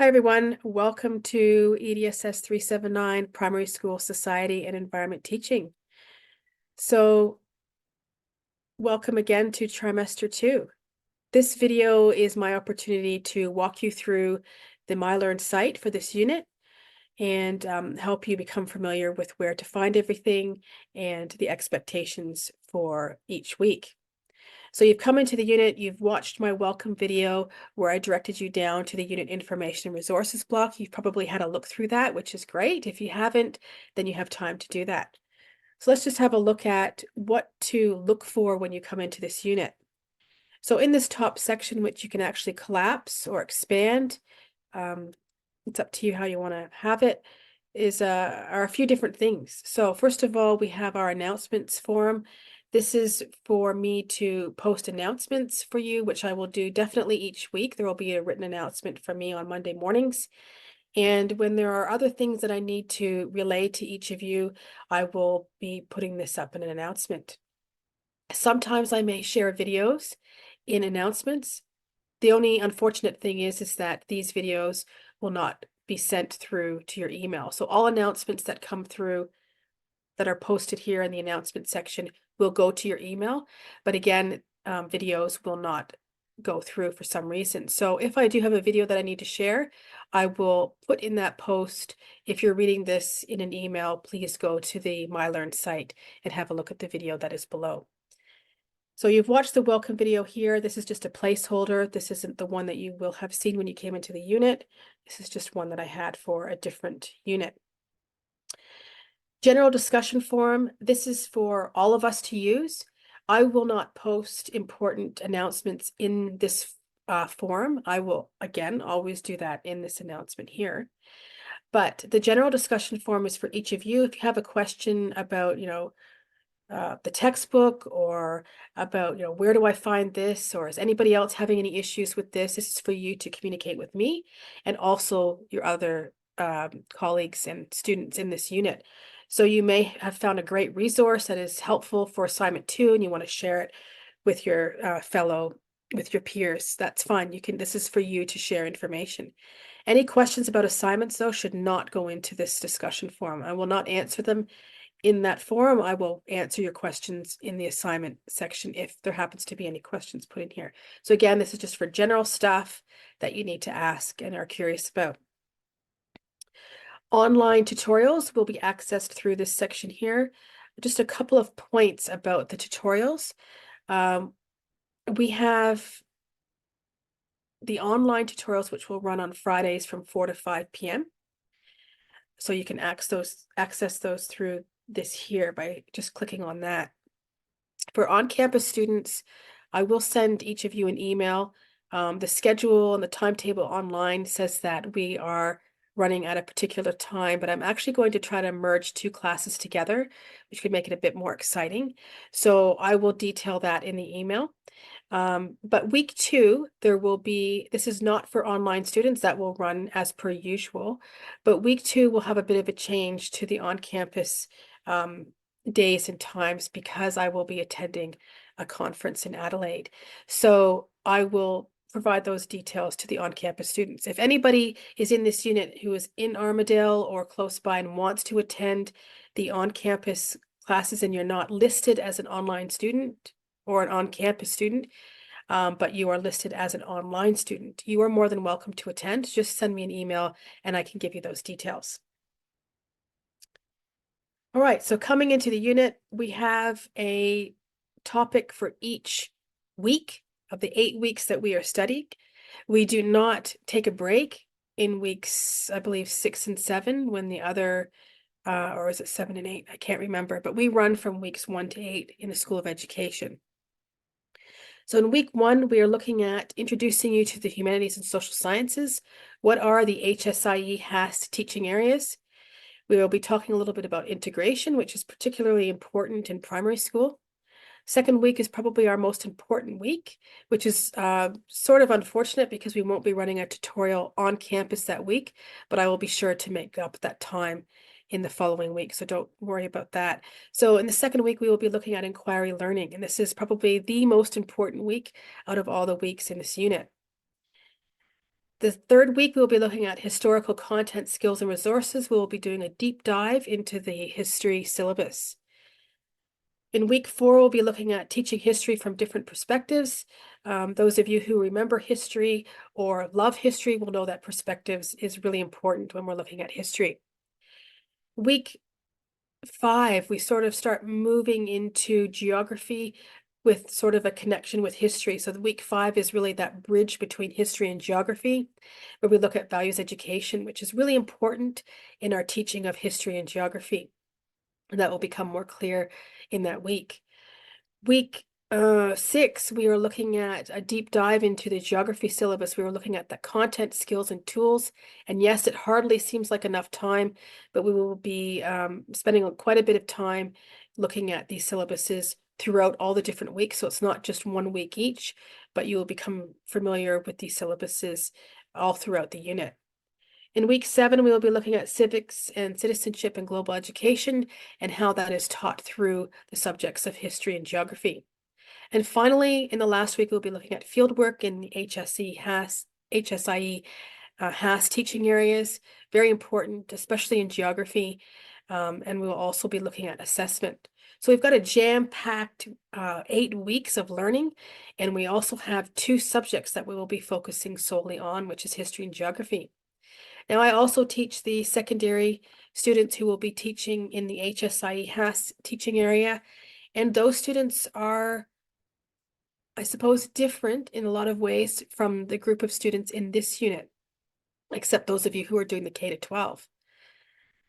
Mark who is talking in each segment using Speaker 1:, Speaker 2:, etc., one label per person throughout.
Speaker 1: Hi, everyone. Welcome to EDSS 379 Primary School Society and Environment Teaching. So welcome again to trimester 2. This video is my opportunity to walk you through the MyLearn site for this unit and help you become familiar with where to find everything and the expectations for each week. So you've come into the unit, you've watched my welcome video where I directed you down to the unit information and resources block. You've probably had a look through that, which is great. If you haven't, then you have time to do that. So let's just have a look at what to look for when you come into this unit. So in this top section, which you can actually collapse or expand, it's up to you how you want to have it, are a few different things. So first of all, we have our announcements forum. This is for me to post announcements for you, which I will do definitely each week. There will be a written announcement from me on Monday mornings. And when there are other things that I need to relay to each of you, I will be putting this up in an announcement. Sometimes I may share videos in announcements. The only unfortunate thing is that these videos will not be sent through to your email. So all announcements that come through that are posted here in the announcement section will go to your email. But again, videos will not go through for some reason. So if I do have a video that I need to share, I will put in that post. If you're reading this in an email, please go to the MyLearn site and have a look at the video that is below. So you've watched the welcome video here. This is just a placeholder. This isn't the one that you will have seen when you came into the unit. This is just one that I had for a different unit. General discussion forum. This is for all of us to use. I will not post important announcements in this forum. I will, again, always do that in this announcement here. But the general discussion forum is for each of you. If you have a question about, the textbook or about, where do I find this, or is anybody else having any issues with this? This is for you to communicate with me and also your other colleagues and students in this unit. So you may have found a great resource that is helpful for assignment 2 and you want to share it with your with your peers. That's fine. This is for you to share information. Any questions about assignments, though, should not go into this discussion forum. I will not answer them in that forum. I will answer your questions in the assignment section if there happens to be any questions put in here. So again, this is just for general stuff that you need to ask and are curious about. Online tutorials will be accessed through this section here. Just a couple of points about the tutorials. We have the online tutorials, which will run on Fridays from 4 to 5 p.m. So you can access those through this here by just clicking on that. For on-campus students, I will send each of you an email. The schedule and the timetable online says that we are running at a particular time, but I'm actually going to try to merge 2 classes together, which could make it a bit more exciting. So I will detail that in the email. But week 2, this is not for online students, that will run as per usual, but week 2 will have a bit of a change to the on-campus days and times because I will be attending a conference in Adelaide. So I will provide those details to the on-campus students. If anybody is in this unit who is in Armidale or close by and wants to attend the on-campus classes and you're not listed as an online student or an on-campus student, but you are listed as an online student, you are more than welcome to attend. Just send me an email and I can give you those details. All right, so coming into the unit, we have a topic for each week of the 8 weeks that we are studying. We do not take a break in weeks, I believe, 6 and 7, when the other, or is it 7 and 8? I can't remember, but we run from weeks 1 to 8 in the School of Education. So in week 1, we are looking at introducing you to the humanities and social sciences. What are the HSIE HAST teaching areas? We will be talking a little bit about integration, which is particularly important in primary school. Second week is probably our most important week, which is sort of unfortunate because we won't be running a tutorial on campus that week, but I will be sure to make up that time in the following week, so don't worry about that. So in the second week, we will be looking at inquiry learning, and this is probably the most important week out of all the weeks in this unit. The third week, we'll be looking at historical content, skills, and resources. We'll be doing a deep dive into the history syllabus. In week 4, we'll be looking at teaching history from different perspectives. Those of you who remember history or love history will know that perspectives is really important when we're looking at history. Week 5, we sort of start moving into geography with sort of a connection with history. So the week 5 is really that bridge between history and geography, where we look at values education, which is really important in our teaching of history and geography. And that will become more clear in that week. Week 6, we are looking at a deep dive into the geography syllabus. We were looking at the content, skills, and tools. And yes, it hardly seems like enough time, but we will be spending quite a bit of time looking at these syllabuses throughout all the different weeks. So it's not just one week each, but you will become familiar with these syllabuses all throughout the unit. In week 7, we will be looking at civics and citizenship and global education and how that is taught through the subjects of history and geography. And finally, in the last week, we'll be looking at fieldwork in the HSIE HAS teaching areas, very important, especially in geography. And we will also be looking at assessment. So we've got a jam-packed 8 weeks of learning, and we also have 2 subjects that we will be focusing solely on, which is history and geography. Now, I also teach the secondary students who will be teaching in the HSIE HAS teaching area, and those students are, I suppose, different in a lot of ways from the group of students in this unit, except those of you who are doing the K-12.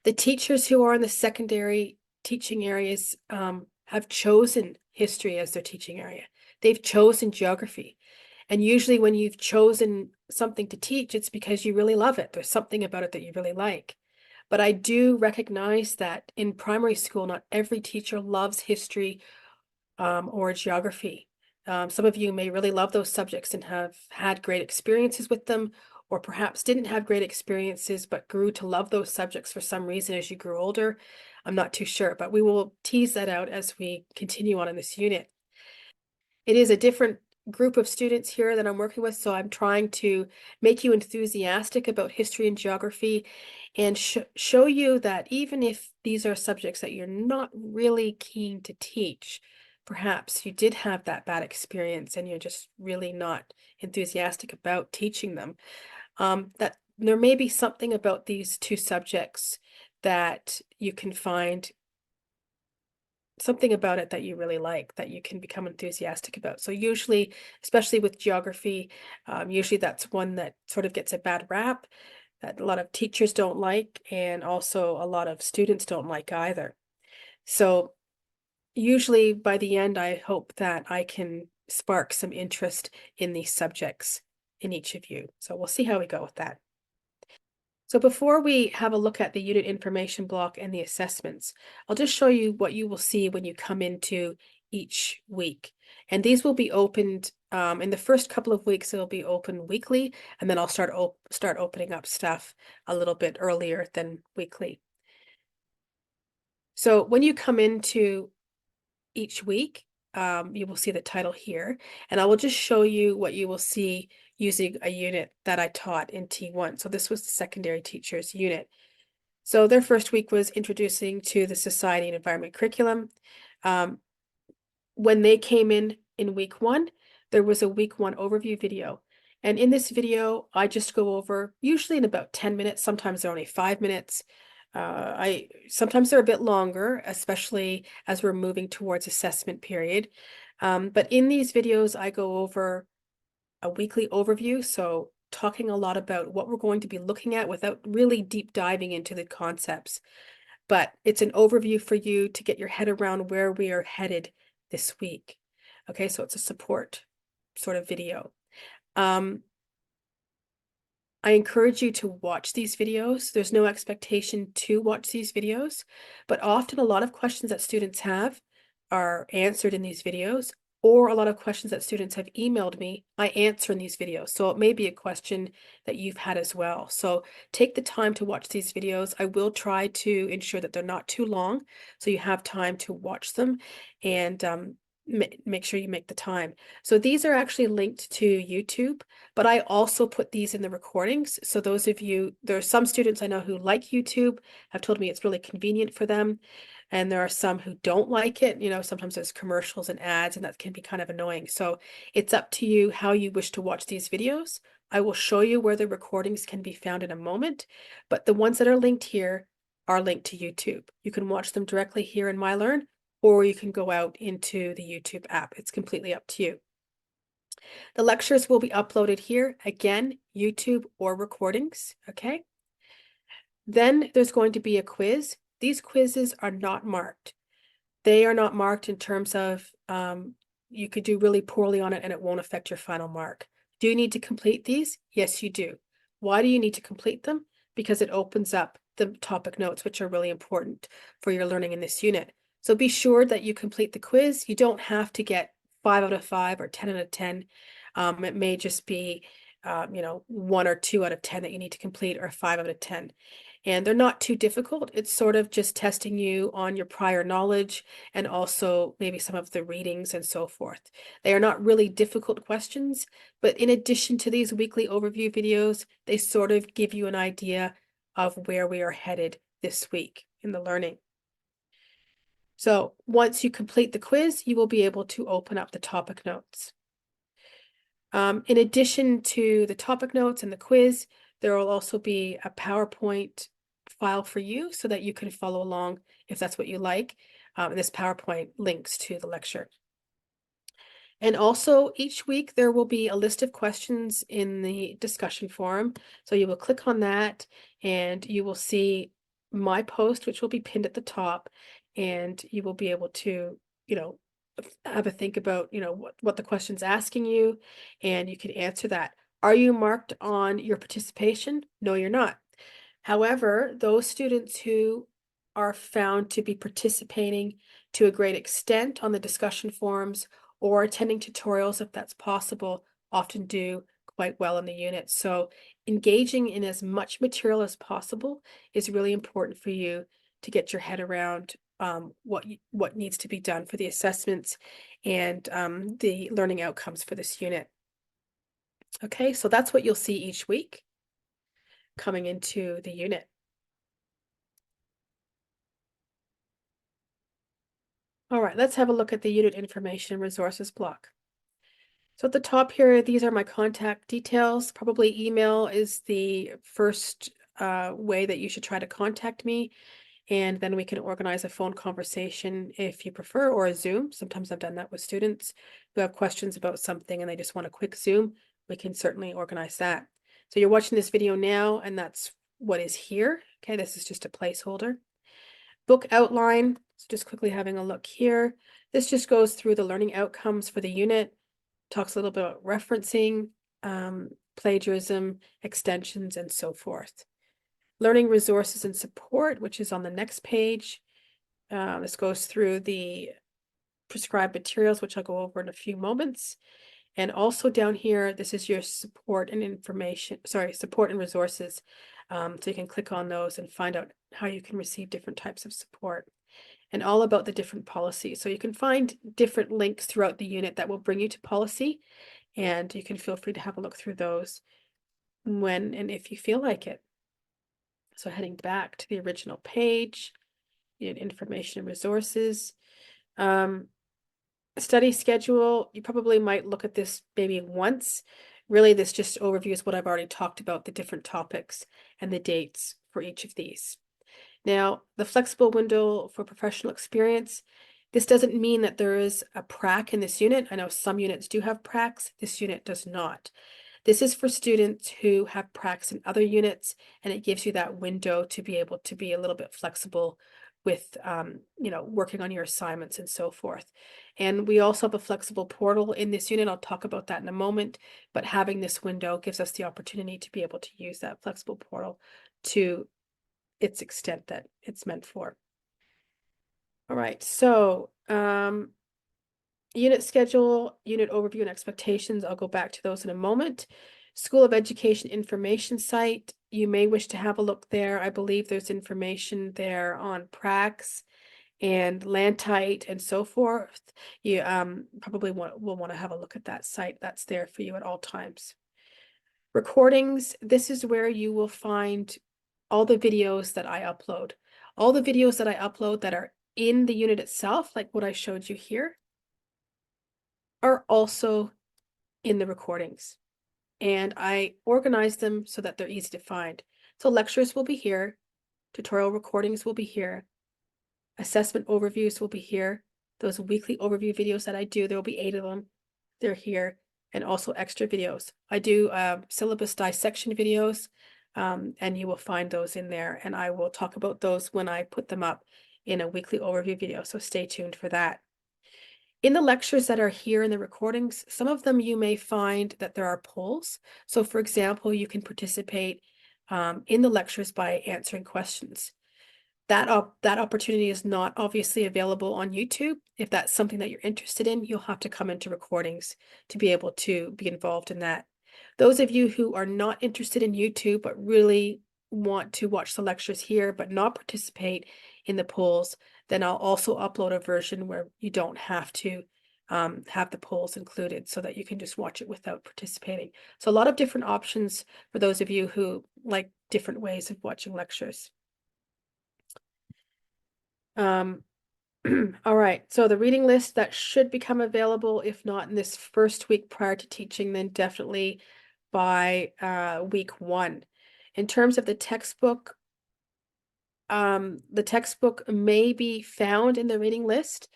Speaker 1: The teachers who are in the secondary teaching areas have chosen history as their teaching area. They've chosen geography. And usually when you've chosen something to teach, it's because you really love it. There's something about it that you really like. But I do recognize that in primary school, not every teacher loves history or geography. Some of you may really love those subjects and have had great experiences with them, or perhaps didn't have great experiences, but grew to love those subjects for some reason as you grew older. I'm not too sure, but we will tease that out as we continue on in this unit. It is a different group of students here that I'm working with, so I'm trying to make you enthusiastic about history and geography and show you that even if these are subjects that you're not really keen to teach, perhaps you did have that bad experience and you're just really not enthusiastic about teaching them, that there may be something about these 2 subjects that you can find something about it that you really like, that you can become enthusiastic about. So usually, especially with geography, usually that's one that sort of gets a bad rap that a lot of teachers don't like, and also a lot of students don't like either. So usually by the end, I hope that I can spark some interest in these subjects in each of you. So we'll see how we go with that. So before we have a look at the unit information block and the assessments, I'll just show you what you will see when you come into each week. And these will be opened in the first couple of weeks, it'll be open weekly, and then I'll start opening up stuff a little bit earlier than weekly. So when you come into each week, you will see the title here, and I will just show you what you will see using a unit that I taught in T1. So this was the secondary teachers unit. So their first week was introducing to the society and environment curriculum. When they came in week 1, there was a week 1 overview video. And in this video, I just go over, usually in about 10 minutes, sometimes they're only 5 minutes. Sometimes they're a bit longer, especially as we're moving towards assessment period. But in these videos, I go over a weekly overview, so talking a lot about what we're going to be looking at without really deep diving into the concepts. But it's an overview for you to get your head around where we are headed this week. Okay, so it's a support sort of video. I encourage you to watch these videos. There's no expectation to watch these videos, but often a lot of questions that students have are answered in these videos, or a lot of questions that students have emailed me, I answer in these videos. So it may be a question that you've had as well. So take the time to watch these videos. I will try to ensure that they're not too long, so you have time to watch them. And make sure you make the time. So these are actually linked to YouTube, but I also put these in the recordings. So those of you, there are some students I know who like YouTube, have told me it's really convenient for them. And there are some who don't like it. You know, sometimes there's commercials and ads, and that can be kind of annoying. So it's up to you how you wish to watch these videos. I will show you where the recordings can be found in a moment, but the ones that are linked here are linked to YouTube. You can watch them directly here in MyLearn, or you can go out into the YouTube app. It's completely up to you. The lectures will be uploaded here, again, YouTube or recordings, okay? Then there's going to be a quiz. These quizzes are not marked. They are not marked in terms of you could do really poorly on it and it won't affect your final mark. Do you need to complete these? Yes, you do. Why do you need to complete them? Because it opens up the topic notes, which are really important for your learning in this unit. So be sure that you complete the quiz. You don't have to get 5 out of 5 or 10 out of 10. It may just be, 1 or 2 out of 10 that you need to complete, or 5 out of 10. And they're not too difficult. It's sort of just testing you on your prior knowledge and also maybe some of the readings and so forth. They are not really difficult questions, but in addition to these weekly overview videos, they sort of give you an idea of where we are headed this week in the learning. So once you complete the quiz, you will be able to open up the topic notes. In addition to the topic notes and the quiz, there will also be a PowerPoint file for you so that you can follow along if that's what you like. This PowerPoint links to the lecture. And also each week there will be a list of questions in the discussion forum. So you will click on that and you will see my post, which will be pinned at the top, and you will be able to, have a think about, what the question's asking you, and you can answer that. Are you marked on your participation? No, you're not. However, those students who are found to be participating to a great extent on the discussion forums or attending tutorials, if that's possible, often do quite well in the unit. So engaging in as much material as possible is really important for you to get your head around what needs to be done for the assessments and the learning outcomes for this unit. Okay, so that's what you'll see each week coming into the unit. All right, let's have a look at the unit information resources block. So at the top here, these are my contact details. Probably email is the first way that you should try to contact me. And then we can organize a phone conversation if you prefer, or a Zoom. Sometimes I've done that with students who have questions about something and they just want a quick Zoom. We can certainly organize that. So you're watching this video now, and that's what is here. Okay, this is just a placeholder. Book outline, so just quickly having a look here. This just goes through the learning outcomes for the unit, talks a little bit about referencing, plagiarism, extensions, and so forth. Learning resources and support, which is on the next page. This goes through the prescribed materials, which I'll go over in a few moments. And also down here, this is your support and resources. So you can click on those and find out how you can receive different types of support, and all about the different policies. So you can find different links throughout the unit that will bring you to policy, and you can feel free to have a look through those when and if you feel like it. So heading back to the original page, information and resources. Study schedule, you probably might look at this maybe once. Really, this just overviews what I've already talked about, the different topics and the dates for each of these. Now, the flexible window for professional experience, this doesn't mean that there is a prac in this unit. I know some units do have pracs. This unit does not. This is for students who have pracs in other units, and it gives you that window to be able to be a little bit flexible with, working on your assignments and so forth. And we also have a flexible portal in this unit. I'll talk about that in a moment, but having this window gives us the opportunity to be able to use that flexible portal to its extent that it's meant for. All right, so unit schedule, unit overview and expectations, I'll go back to those in a moment. School of Education information site, you may wish to have a look there. I believe there's information there on pracs and land type and so forth, you probably will want to have a look at that site. That's there for you at all times. Recordings, this is where you will find all the videos that I upload. All the videos that I upload that are in the unit itself, like what I showed you here, are also in the recordings. And I organize them so that they're easy to find. So lectures will be here, tutorial recordings will be here, assessment overviews will be here. Those weekly overview videos that I do, there will be 8 of them. They're here, and also extra videos. I do syllabus dissection videos, and you will find those in there, and I will talk about those when I put them up in a weekly overview video, so stay tuned for that. In the lectures that are here in the recordings, some of them you may find that there are polls. So for example, you can participate in the lectures by answering questions. That opportunity is not obviously available on YouTube. If that's something that you're interested in, you'll have to come into recordings to be able to be involved in that. Those of you who are not interested in YouTube, but really want to watch the lectures here, but not participate in the polls, then I'll also upload a version where you don't have to have the polls included so that you can just watch it without participating. So a lot of different options for those of you who like different ways of watching lectures. All right, so the reading list that should become available, if not in this first week prior to teaching, then definitely by week 1. In terms of the textbook may be found in the reading list,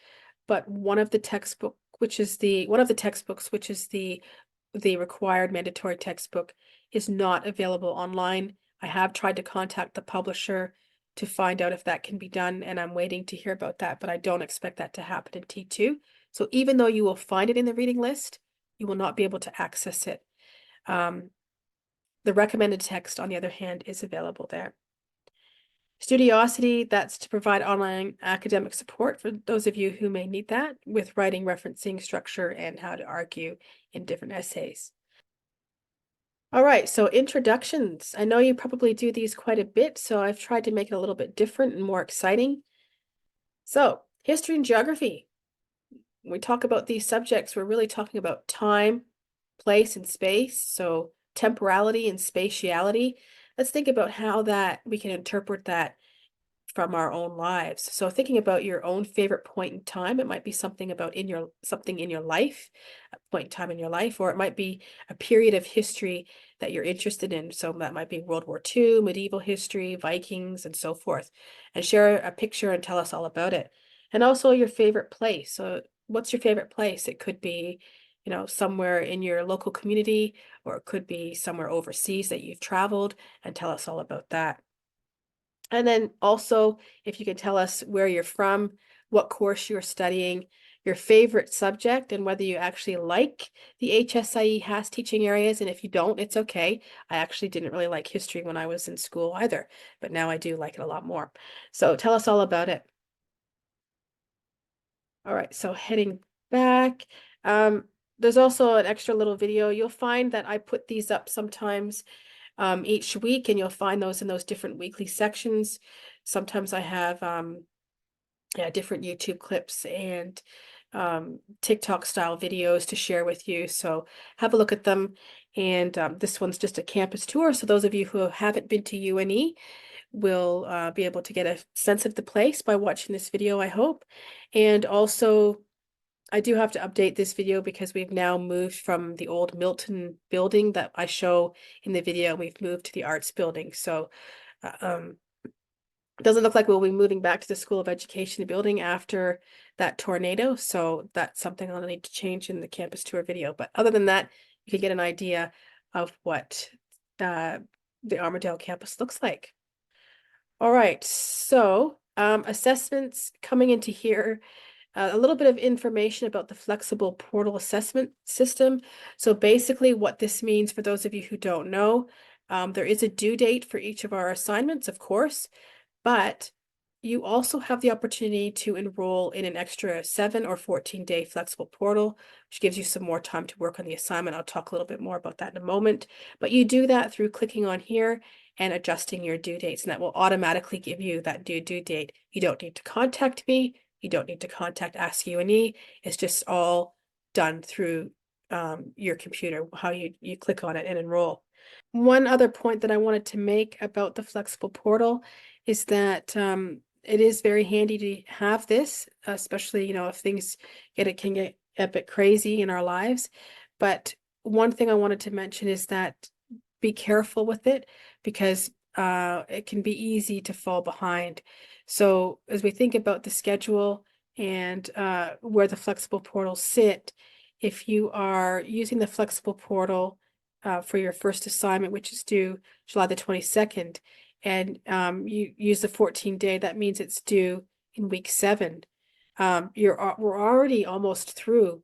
Speaker 1: but one of the textbooks, which is the required mandatory textbook, is not available online. I have tried to contact the publisher to find out if that can be done, and I'm waiting to hear about that, but I don't expect that to happen in T2. So even though you will find it in the reading list, you will not be able to access it. The recommended text, on the other hand, is available there. Studiosity, that's to provide online academic support for those of you who may need that with writing, referencing, structure, and how to argue in different essays. All right, so introductions. I know you probably do these quite a bit, so I've tried to make it a little bit different and more exciting. So, history and geography. When we talk about these subjects, we're really talking about time, place, and space. So, temporality and spatiality. Let's think about how that we can interpret that from our own lives. So thinking about your own favorite point in time, it might be something about something in your life, a point in time in your life, or it might be a period of history that you're interested in. So that might be World War II, medieval history, Vikings, and so forth. And share a picture and tell us all about it. And also your favorite place. So what's your favorite place? It could be, somewhere in your local community, or it could be somewhere overseas that you've traveled, and tell us all about that. And then also, if you can tell us where you're from, what course you're studying, your favorite subject, and whether you actually like the HSIE HASS teaching areas. And if you don't, it's okay. I actually didn't really like history when I was in school either, but now I do like it a lot more. So tell us all about it. All right, so heading back, there's also an extra little video. You'll find that I put these up sometimes each week, and you'll find those in those different weekly sections. Sometimes I have different YouTube clips and TikTok style videos to share with you. So have a look at them. And this one's just a campus tour. So those of you who haven't been to UNE will be able to get a sense of the place by watching this video, I hope. And also, I do have to update this video because we've now moved from the old Milton building that I show in the video. We've moved to the arts building. So it doesn't look like we'll be moving back to the School of Education building after that tornado. So that's something I'll need to change in the campus tour video. But other than that, you can get an idea of what the Armidale campus looks like. All right, so assessments coming into here. A little bit of information about the flexible portal assessment system. So basically what this means for those of you who don't know, there is a due date for each of our assignments, of course, but you also have the opportunity to enroll in an extra 7 or 14-day flexible portal, which gives you some more time to work on the assignment. I'll talk a little bit more about that in a moment, but you do that through clicking on here and adjusting your due dates, and that will automatically give you that due date. You don't need to contact me. You don't need to contact Ask UNE. It's just all done through your computer, how you click on it and enroll. One other point that I wanted to make about the flexible portal is that it is very handy to have this, especially, if things can get a bit crazy in our lives. But one thing I wanted to mention is that be careful with it, because it can be easy to fall behind. So as we think about the schedule and where the flexible portals sit, if you are using the flexible portal for your first assignment, which is due July the 22nd, and you use the 14-day, that means it's due in week 7. We're already almost through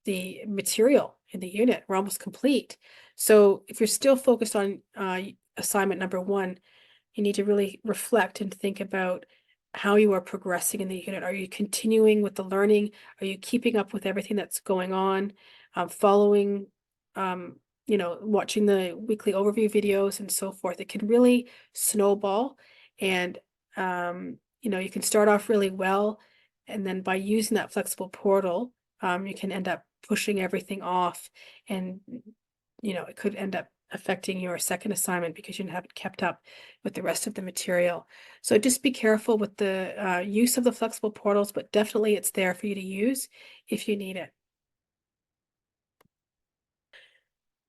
Speaker 1: the material in the unit. We're almost complete. So if you're still focused on assignment number 1, you need to really reflect and think about how you are progressing in the unit. Are you continuing with the learning? Are you keeping up with everything that's going on? Following, watching the weekly overview videos and so forth. It can really snowball, and you can start off really well, and then by using that flexible portal, you can end up pushing everything off, and it could end up affecting your second assignment because you haven't kept up with the rest of the material. So just be careful with the use of the flexible portals, but definitely it's there for you to use if you need it.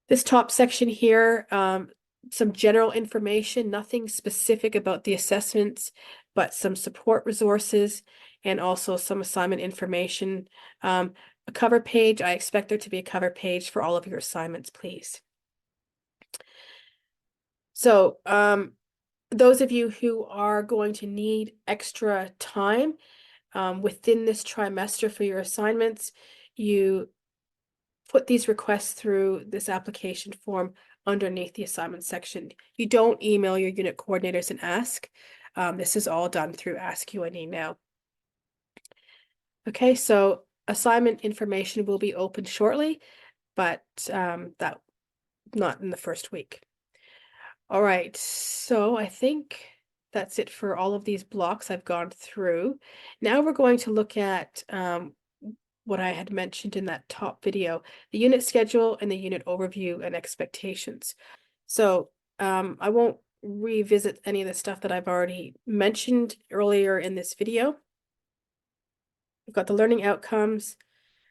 Speaker 1: This top section here, some general information, nothing specific about the assessments, but some support resources and also some assignment information. A cover page, I expect there to be a cover page for all of your assignments, please. So those of you who are going to need extra time within this trimester for your assignments, you put these requests through this application form underneath the assignment section. You don't email your unit coordinators and ask. This is all done through Ask UNE now. Okay, so assignment information will be opened shortly, but that not in the first week. All right, so I think that's it for all of these blocks I've gone through. Now we're going to look at what I had mentioned in that top video, the unit schedule and the unit overview and expectations. So I won't revisit any of the stuff that I've already mentioned earlier in this video. We've got the learning outcomes,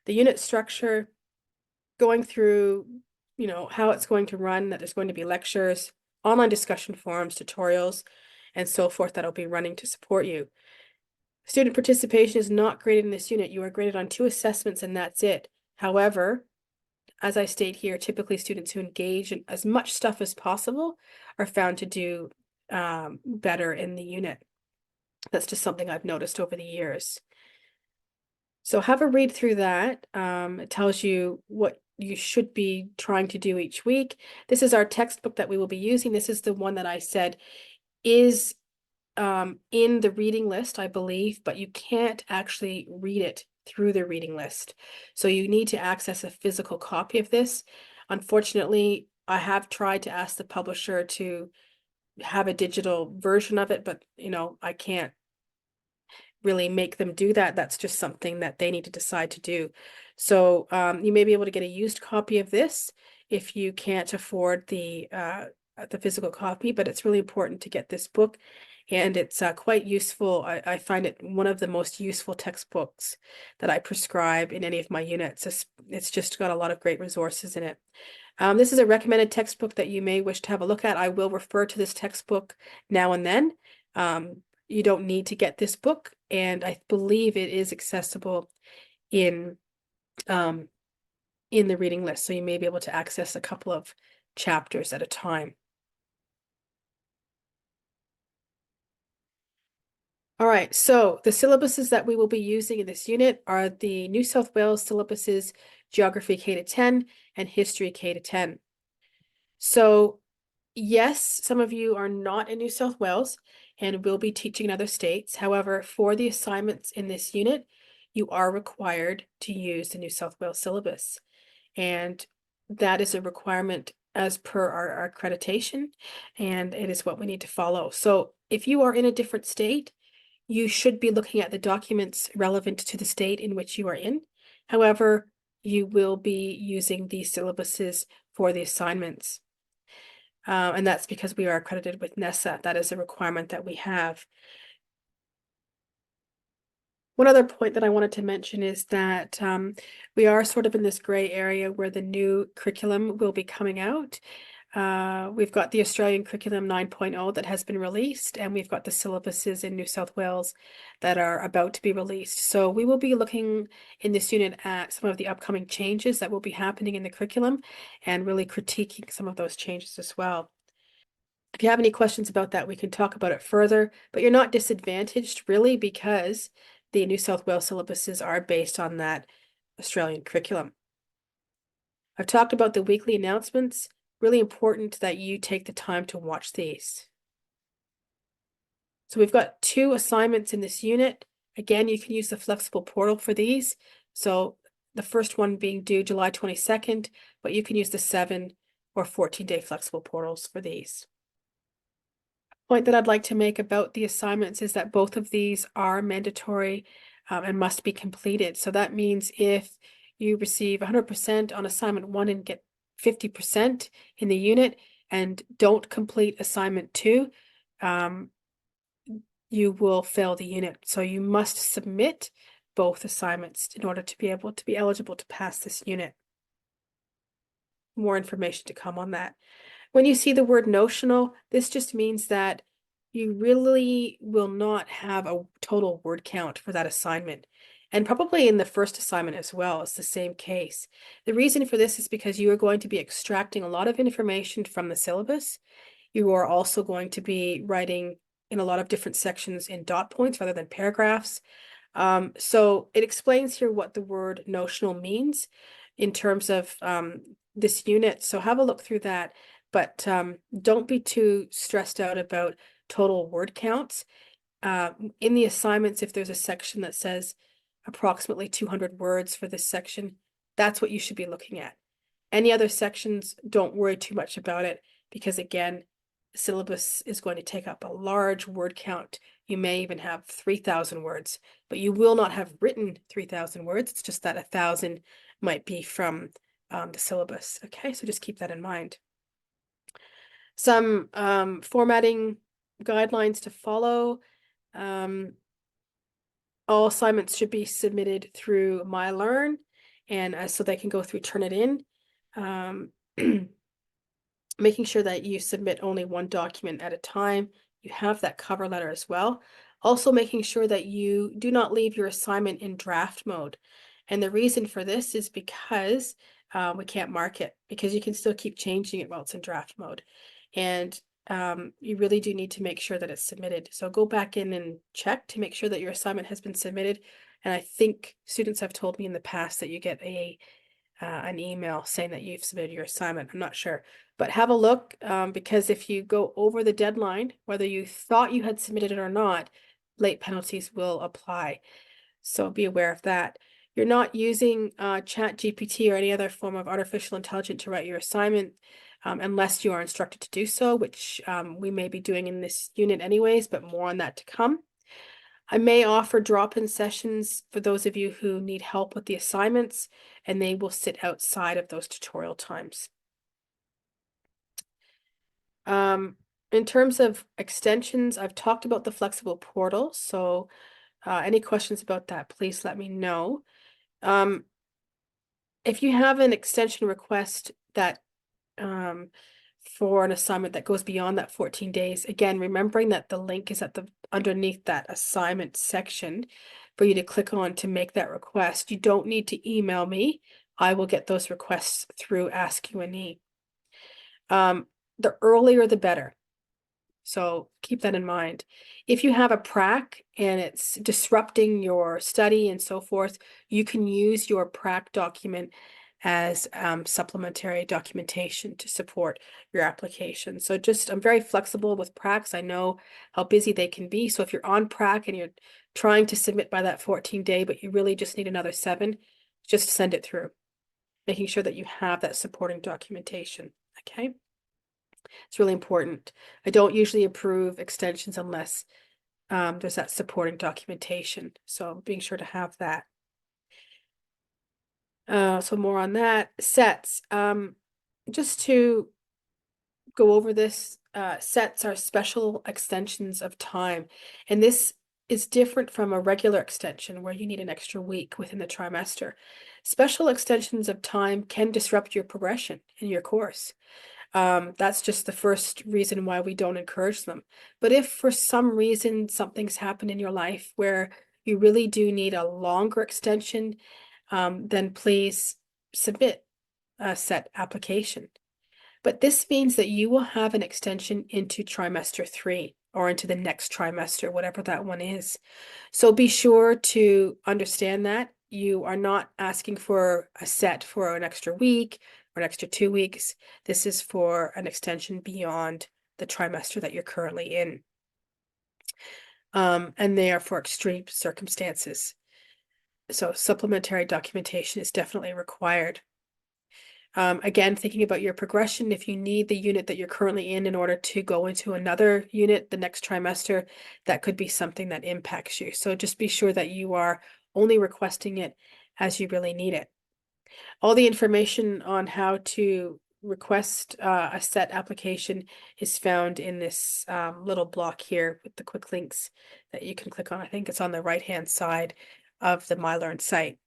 Speaker 1: the unit structure, going through, how it's going to run, that there's going to be lectures, online discussion forums, tutorials, and so forth that'll be running to support you. Student participation is not graded in this unit. You are graded on 2 assessments and that's it. However, as I state here, typically students who engage in as much stuff as possible are found to do better in the unit. That's just something I've noticed over the years. So have a read through that. It tells you what you should be trying to do each week. This is our textbook that we will be using. This is the one that I said is in the reading list, I believe, but you can't actually read it through the reading list. So you need to access a physical copy of this. Unfortunately, I have tried to ask the publisher to have a digital version of it, but I can't really make them do that. That's just something that they need to decide to do. So you may be able to get a used copy of this if you can't afford the physical copy, but it's really important to get this book, and it's quite useful. I find it one of the most useful textbooks that I prescribe in any of my units. It's just got a lot of great resources in it. This is a recommended textbook that you may wish to have a look at. I will refer to this textbook now and then. You don't need to get this book, and I believe it is accessible in the reading list, so you may be able to access a couple of chapters at a time. All right, so the syllabuses that we will be using in this unit are the New South Wales syllabuses, Geography K-10 and History K-10. So yes, some of you are not in New South Wales and will be teaching in other states. However, for the assignments in this unit, you are required to use the New South Wales syllabus. And that is a requirement as per our accreditation, and it is what we need to follow. So if you are in a different state, you should be looking at the documents relevant to the state in which you are in. However, you will be using the syllabuses for the assignments. And that's because we are accredited with NESA. That is a requirement that we have. One other point that I wanted to mention is that we are sort of in this gray area where the new curriculum will be coming out. We've got the Australian Curriculum 9.0 that has been released, and we've got the syllabuses in New South Wales that are about to be released. So we will be looking in this unit at some of the upcoming changes that will be happening in the curriculum and really critiquing some of those changes as well. If you have any questions about that, we can talk about it further, but you're not disadvantaged really because the New South Wales syllabuses are based on that Australian curriculum. I've talked about the weekly announcements. Really important that you take the time to watch these. So we've got 2 assignments in this unit. Again, you can use the flexible portal for these. So the first one being due July 22nd, but you can use the 7 or 14-day flexible portals for these. Point that I'd like to make about the assignments is that both of these are mandatory and must be completed. So that means if you receive 100% on assignment 1 and get 50% in the unit and don't complete assignment 2, you will fail the unit. So you must submit both assignments in order to be able to be eligible to pass this unit. More information to come on that. When you see the word notional, this just means that you really will not have a total word count for that assignment. And probably in the first assignment as well, it's the same case. The reason for this is because you are going to be extracting a lot of information from the syllabus. You are also going to be writing in a lot of different sections in dot points rather than paragraphs. So it explains here what the word notional means in terms of this unit. So have a look through that, but don't be too stressed out about total word counts. In the assignments, if there's a section that says approximately 200 words for this section, that's what you should be looking at. Any other sections, don't worry too much about it because again, the syllabus is going to take up a large word count. You may even have 3,000 words, but you will not have written 3,000 words. It's just that 1,000 might be from the syllabus. Okay, so just keep that in mind. Some formatting guidelines to follow. All assignments should be submitted through MyLearn, and so they can go through Turnitin. Making sure that you submit only one document at a time. You have that cover letter as well. Also making sure that you do not leave your assignment in draft mode. And the reason for this is because we can't mark it, because you can still keep changing it while it's in draft mode. And you really do need to make sure that it's submitted. So go back in and check to make sure that your assignment has been submitted. And I think students have told me in the past that you get an email saying that you've submitted your assignment. I'm not sure, but have a look because if you go over the deadline, whether you thought you had submitted it or not, late penalties will apply. So be aware of that. You're not using ChatGPT or any other form of artificial intelligence to write your assignment unless you are instructed to do so, which we may be doing in this unit anyways, but more on that to come. I may offer drop-in sessions for those of you who need help with the assignments, and they will sit outside of those tutorial times. In terms of extensions, I've talked about the flexible portal, so any questions about that, please let me know. If you have an extension request that for an assignment that goes beyond that 14 days, again, remembering that the link is at the underneath that assignment section for you to click on to make that request. You don't need to email me. I will get those requests through Ask UNE. The earlier the better. So keep that in mind. If you have a prac and it's disrupting your study and so forth, you can use your prac document as supplementary documentation to support your application. So I'm very flexible with pracs. I know how busy they can be. So if you're on prac and you're trying to submit by that 14-day, but you really just need another 7, just send it through, making sure that you have that supporting documentation. Okay. It's really important. I don't usually approve extensions unless there's that supporting documentation. So being sure to have that. So more on that. Sets. Just to go over this, sets are special extensions of time. And this is different from a regular extension where you need an extra week within the trimester. Special extensions of time can disrupt your progression in your course. That's just the first reason why we don't encourage them. But if for some reason something's happened in your life where you really do need a longer extension, then please submit a set application. But this means that you will have an extension into trimester 3 or into the next trimester, whatever that one is. So be sure to understand that you are not asking for a set for an extra week or an extra 2 weeks. This is for an extension beyond the trimester that you're currently in. And they are for extreme circumstances. So supplementary documentation is definitely required. Again, thinking about your progression, if you need the unit that you're currently in order to go into another unit the next trimester, that could be something that impacts you. So just be sure that you are only requesting it as you really need it. All the information on how to request a set application is found in this little block here with the quick links that you can click on. I think it's on the right-hand side of the MyLearn site.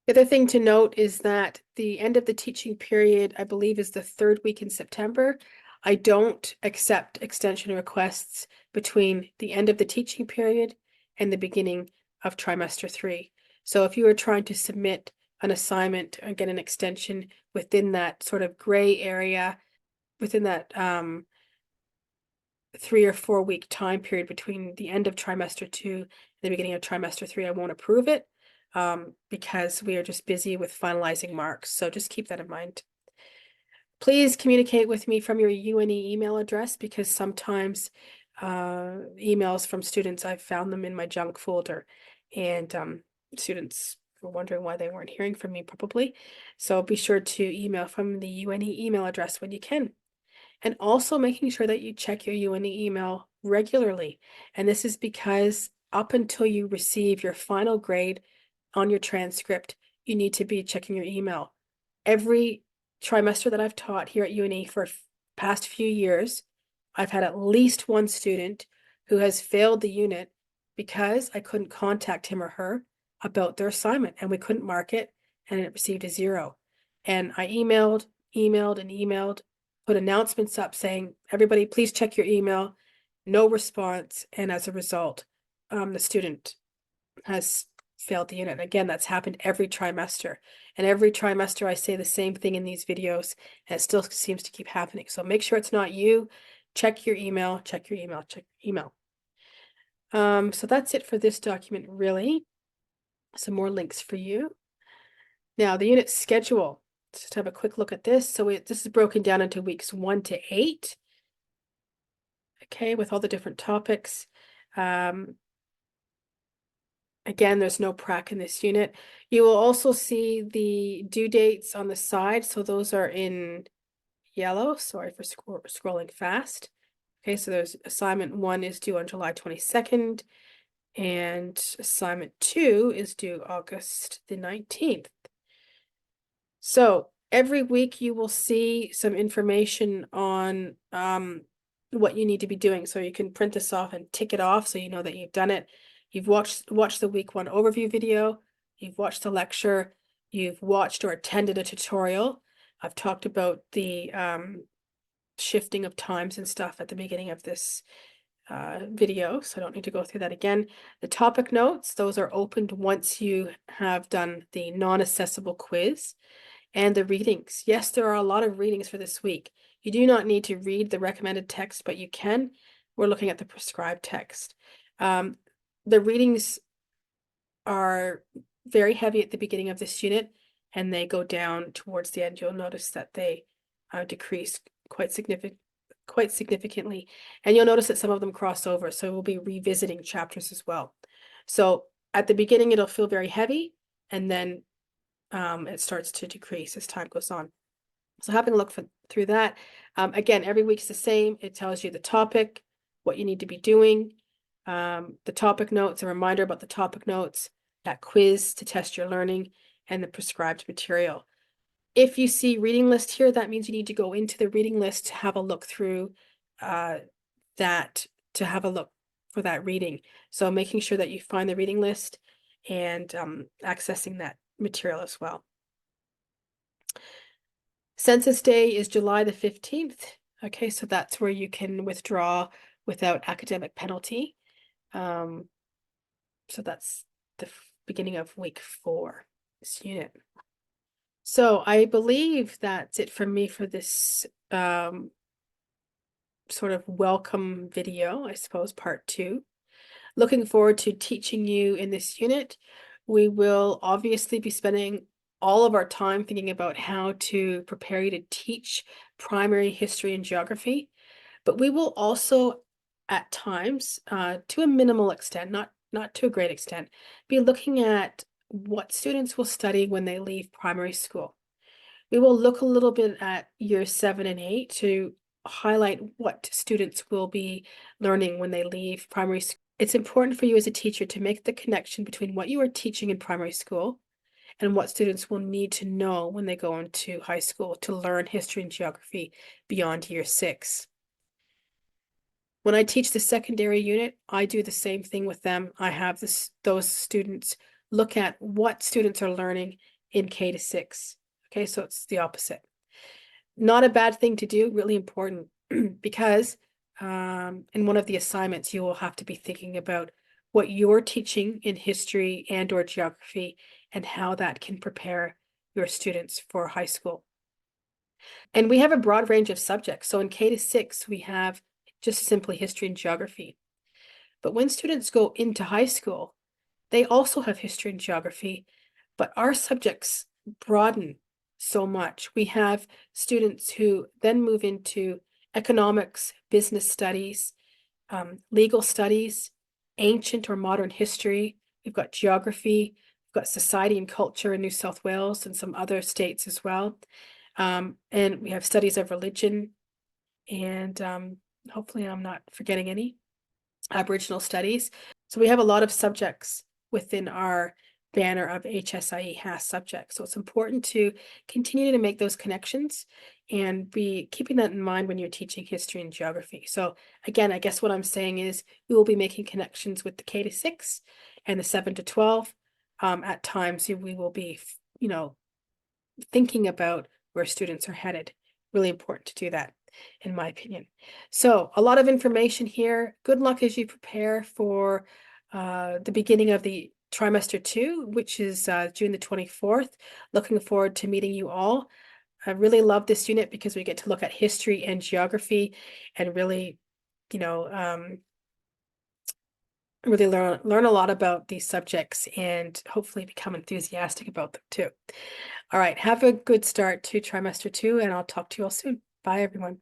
Speaker 1: The other thing to note is that the end of the teaching period, I believe, is the 3rd week in September. I don't accept extension requests between the end of the teaching period and the beginning of trimester 3. So if you are trying to submit an assignment and get an extension within that sort of gray area, within that 3 or 4 week time period between the end of trimester 2 and the beginning of trimester 3, I won't approve it. Because we are just busy with finalizing marks. So just keep that in mind. Please communicate with me from your UNE email address because sometimes emails from students, I've found them in my junk folder, and students were wondering why they weren't hearing from me probably. So be sure to email from the UNE email address when you can. And also making sure that you check your UNE email regularly. And this is because up until you receive your final grade on your transcript, you need to be checking your email. Every trimester that I've taught here at UNE for past few years, I've had at least one student who has failed the unit because I couldn't contact him or her about their assignment and we couldn't mark it and it received a 0. And I emailed, put announcements up saying, everybody, please check your email. No response. And as a result, the student has failed the unit. Again, that's happened every trimester. And every trimester, I say the same thing in these videos, and it still seems to keep happening. So make sure it's not you. Check your email, check your email, check your email. So that's it for this document, really. Some more links for you. Now, the unit schedule. Let's just have a quick look at this. So this is broken down into weeks 1 to 8. Okay, with all the different topics. Again, there's no prac in this unit. You will also see the due dates on the side. So those are in yellow. Sorry for scrolling fast. Okay, so there's assignment 1 is due on July 22nd. And assignment 2 is due August the 19th. So every week you will see some information on what you need to be doing. So you can print this off and tick it off so you know that you've done it. You've watched the week 1 overview video, you've watched the lecture, you've watched or attended a tutorial. I've talked about the shifting of times and stuff at the beginning of this video, so I don't need to go through that again. The topic notes, those are opened once you have done the non-accessible quiz. And the readings. Yes, there are a lot of readings for this week. You do not need to read the recommended text, but you can. We're looking at the prescribed text. The readings are very heavy at the beginning of this unit, and they go down towards the end. You'll notice that they decrease quite significantly. And you'll notice that some of them cross over, so we'll be revisiting chapters as well. So at the beginning, it'll feel very heavy, and then it starts to decrease as time goes on. So having a look through that. Again, every week's the same. It tells you the topic, what you need to be doing, the topic notes, a reminder about the topic notes, that quiz to test your learning, and the prescribed material. If you see reading list here, that means you need to go into the reading list to have a look through that, to have a look for that reading. So making sure that you find the reading list and accessing that material as well. Census Day is July the 15th. Okay, so that's where you can withdraw without academic penalty. So that's the beginning of week 4, this unit. So I believe that's it from me for this sort of welcome video, I suppose, part 2. Looking forward to teaching you in this unit. We will obviously be spending all of our time thinking about how to prepare you to teach primary history and geography, but we will also at times, to a minimal extent, not to a great extent, be looking at what students will study when they leave primary school. We will look a little bit at years 7 and 8 to highlight what students will be learning when they leave primary school. It's important for you as a teacher to make the connection between what you are teaching in primary school and what students will need to know when they go into high school to learn history and geography beyond year 6. When I teach the secondary unit, I do the same thing with them. I have those students look at what students are learning in K to 6. Okay, so it's the opposite. Not a bad thing to do, really important, because in one of the assignments, you will have to be thinking about what you're teaching in history and or geography and how that can prepare your students for high school. And we have a broad range of subjects. So in K to 6, we have just simply history and geography. But when students go into high school, they also have history and geography, but our subjects broaden so much. We have students who then move into economics, business studies, legal studies, ancient or modern history. We've got geography, we've got society and culture in New South Wales and some other states as well. And we have studies of religion, and hopefully I'm not forgetting any, Aboriginal studies. So we have a lot of subjects within our banner of HSIE has subjects. So it's important to continue to make those connections and be keeping that in mind when you're teaching history and geography. So again, I guess what I'm saying is we will be making connections with the K to 6 and the 7 to 12. At times we will be, thinking about where students are headed. Really important to do that, in my opinion. So a lot of information here. Good luck as you prepare for the beginning of the trimester 2, which is June the 24th. Looking forward to meeting you all. I really love this unit because we get to look at history and geography and really, really learn a lot about these subjects and hopefully become enthusiastic about them too. All right, have a good start to trimester 2, and I'll talk to you all soon. Bye, everyone.